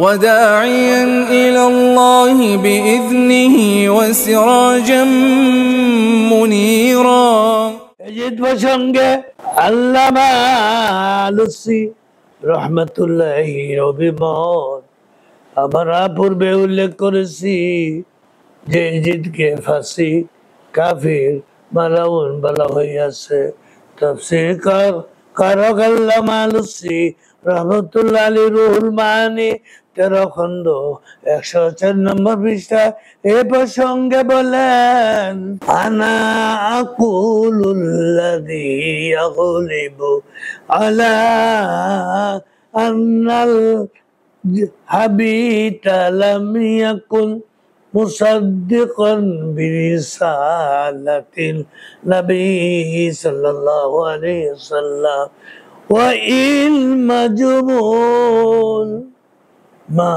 وداعيا إلى الله بإذنه وسراجا منيرا এজিদ প্রসঙ্গে আল্লামা লুসি রহমতুল্লাহি অভিমত আমরা পূর্বে উল্লেখ করেছি যে এজিদকে ফাঁসি কাফির মালাউন বলা হইয়াছে। তাফসীর কারক আল্লামা লুসি রহমতুল্লাহ আলী রুহুল মানি 13 খণ্ড 104 নম্বর পৃষ্ঠা এ প্রসঙ্গে বলেন, আনা আকুলুল্লাযী ইয়াগলিবু আলা আন্নাল হাবিতা লাম ইয়াকুন মুসাদ্দিকান বিরিসালাতিন নবী সাল্লাল্লাহু আলাইহি ওয়াসাল্লাম ওয়া ইল মাজমুন মা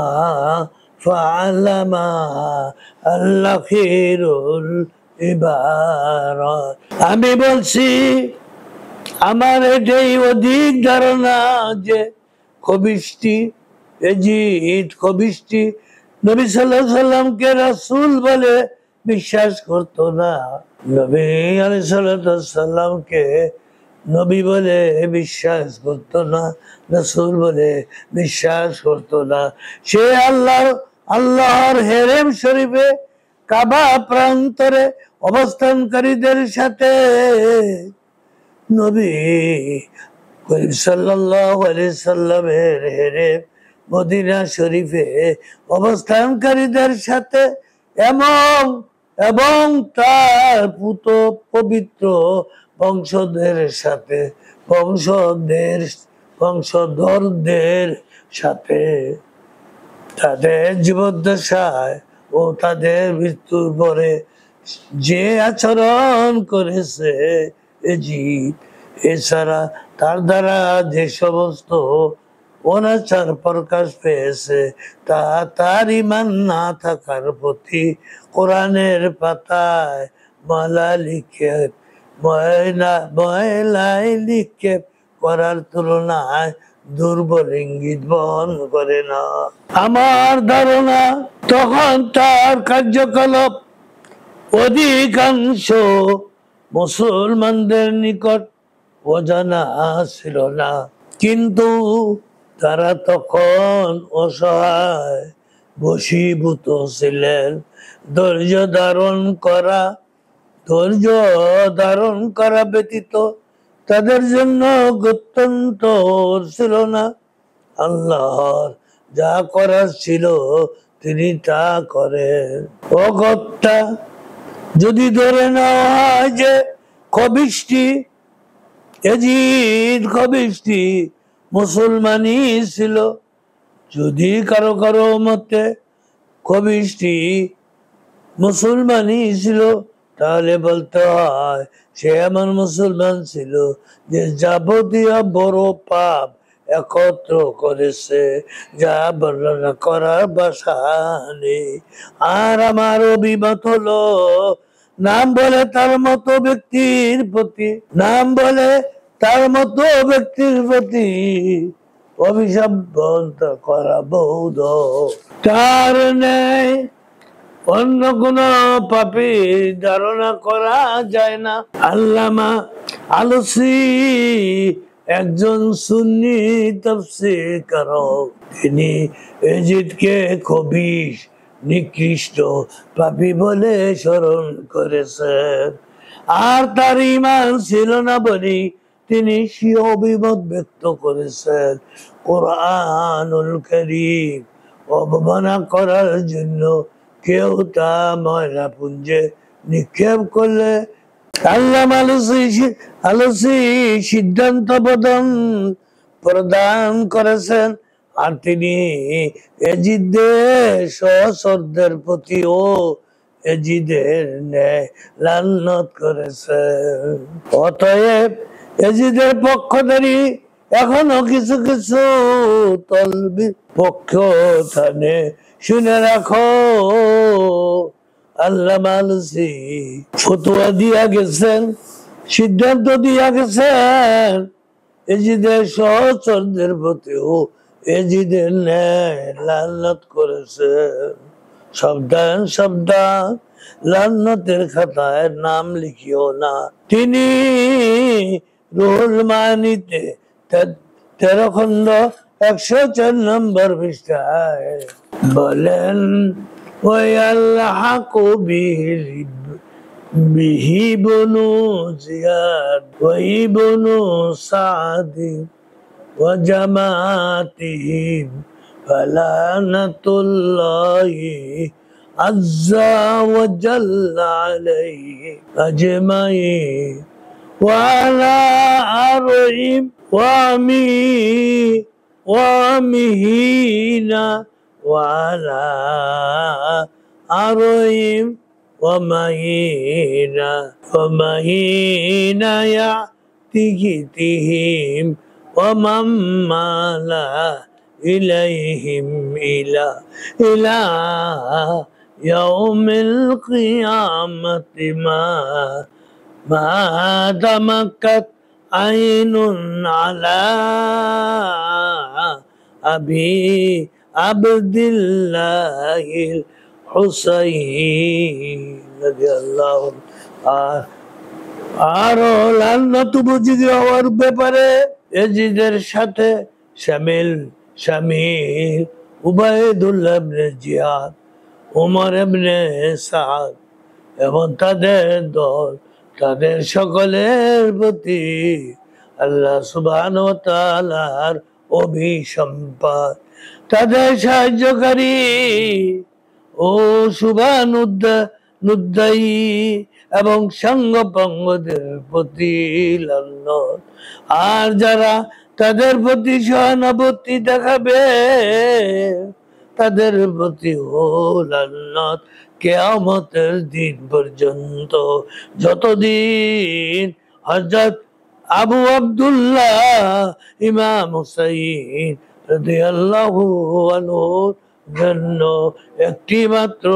ফাআলা মা আল-আখিরুল ইবারাত। আমি বলছি আমার এটাই অধিক ধারণা যে খবিশটি এজিদ খবিশটি নবী সাল্লাল্লাহু আলাইহি সাল্লামকে রাসূল বলে বিশ্বাস করত না, নবী আলাইহিস সালামকে নবী বলে বিশ্বাস করত না, রাসূল বলে বিশ্বাস করত না। সে আল্লাহর হেরেম শরীফে কাবা প্রান্তরে অবস্থানকারীদের সাথে নবী সাল্লাল্লাহু আলাইহি সাল্লামের হেরেম মদিনা শরীফে অবস্থানকারীদের সাথে এবং তার পুত পবিত্র বংশধরদের সাথে তাদের জীবদ্দশায় ও তাদের মৃত্যুর পরে যে আচরণ করেছে এজিদ, এছাড়া তার দ্বারা যে সমস্ত অনাচার প্রকাশ পেয়েছে তা তার ঈমান না থাকার প্রতি কোরআনের পাতায় ময়লায় লিখে করার তুলনায় দুর্বল ইঙ্গিত বহন করে না। আমার ধারণা তখন তার কার্যকলাপ অধিকাংশ মুসলমানদের নিকট অজানা ছিল না, কিন্তু তারা তখন অসহায় বশীভূত ছিলেন। ধৈর্য ধারণ করা ব্যতীত তাদের জন্য গত্যন্তর ছিল না। আল্লাহর যা করার ছিল তিনি তা করেন। অগত্যা যদি ধরে নেওয়া হয় যে খবিশটি মুসলমানই ছিল, যদি কারো মতে খবিশটি মুসলমানই ছিল, তাহলে বলতে হয় সে এমন মুসলমান ছিল যে যাবতীয় বড় পাপ একত্র করেছে, যা বর্ণনা করার ভাষা নেই। আর আমার অভিমত হলো নাম বলে তার মতো ব্যক্তির প্রতি অভিশাপ করা বৌদ্ধ, তার নেই অন্য কোন পাপী ধারণা করা যায় না। আল্লামা আলুসি একজন সুন্নি তাফসীরকারক, তিনি এজিদকে খবিশ নিকৃষ্ট পাপী বলে স্মরণ করেছেন। আর তার ঈমান ছিল না বলে তিনি স্বীয় অভিমত ব্যক্ত করেছেন। কোরআনুল কারীম অবমাননা করার জন্য কেউ তা ময়লা পুঞ্জে নিক্ষেপ করলে আল্লামা আলুসি সিদ্ধান্ত প্রদান করেছেন। আর তিনি এজিদের সহচরদের প্রতিও এজিদের ন্যায় লানত করেছেন। অতএব এজিদের পক্ষধারী এখনো কিছু তলবির পক্ষ থানে শুনে রাখো। আল্লামা আলুসি ফতোয়া দিয়া গেছেন, সিদ্ধান্ত দিয়া গেছেন এজিদের সহচরদের প্রতিও এজিদের ন্যায় লানত করেছেন। সাবধান সাবধান, লান্নতের খাতায় নাম লিখিও না। তিনি রুহুল মানিতে 13 খন্ড 104 নম্বর পৃষ্ঠায় বলেন, ওয়াল্লাহাকু বিহি বনু জিয়াদ ওয়া ইবনু সাদ ওয়া জামাতিহিম ফালানাতুল্লাহি আযজা ওয়া জাল্লা আলাইহি আজমাইন ওয়া আলা আরইম ওয়া মিহিনা ওয়া আলা আরইম ওয়া মাহিনা ইয়াতিহিম ওয়া মাম্মালা ইলাইহিম ইলা ইয়াউমিল কিয়ামাতি মা দামাকাত আইনুন আলা আবি আবদুল্লাহিল হুসাইন রাদিয়াল্লাহু আরো লান্নাত বুঝি হওয়ার ব্যাপারে এজিদের সাথে শামিল উবাইদুল্লাহ ইবনে জিয়াদ, ওমর ইবনে সাদ এবং তাদের দল, তাদের সকলের প্রতি আল্লাহ সুবহানাহু ওয়া তাআলার অভিসম্পাদ, তাদের সাহায্যকারী ও শুভানুদ্দায়ী এবং সঙ্গপঙ্গদের প্রতি লানত। আর যারা তাদের প্রতি সহানুভূতি দেখাবে তাদের প্রতি লানত কিয়ামতের দিন পর্যন্ত, যতদিন হযরত আবু আব্দুল্লাহ ইমাম হুসাইন রাদিয়াল্লাহু আনহুর জন্য একটি মাত্র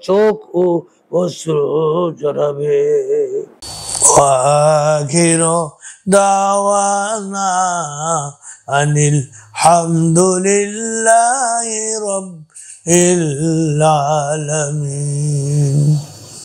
চোখ ও অশ্রু জড়াবে। আখিরু দাওয়ানা আনিল হামদুলিল্লাহি রাব্বিল আলামিন।